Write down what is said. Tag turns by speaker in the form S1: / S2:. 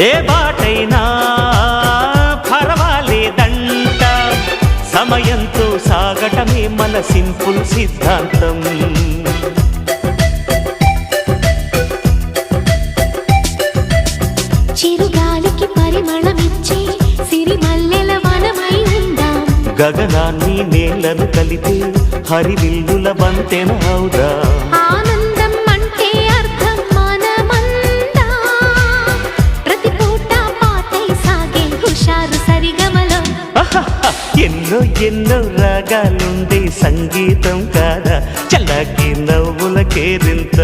S1: ఏ బాటైనా పర్వాలేదంట, సమయంతో సాగటమే మన సింపుల్ సిద్ధాంతం.
S2: చిరుగాలికి పరిమళమిచ్చే సిరిమల్లెల వనమై ఉందాం,
S1: గగనాన్ని నేలను కలిపే హరివిల్లుల బంతెన అవుదా.
S2: ఆనందం అంటే అర్థం మనమందా, ప్రతి పూట పాటై సాగే హుషారు సరిగమలో.
S1: ఎన్నో ఎన్నో రాగాలుండే సంగీతం కాదా, చల్లకి నవ్వుల కేరింత.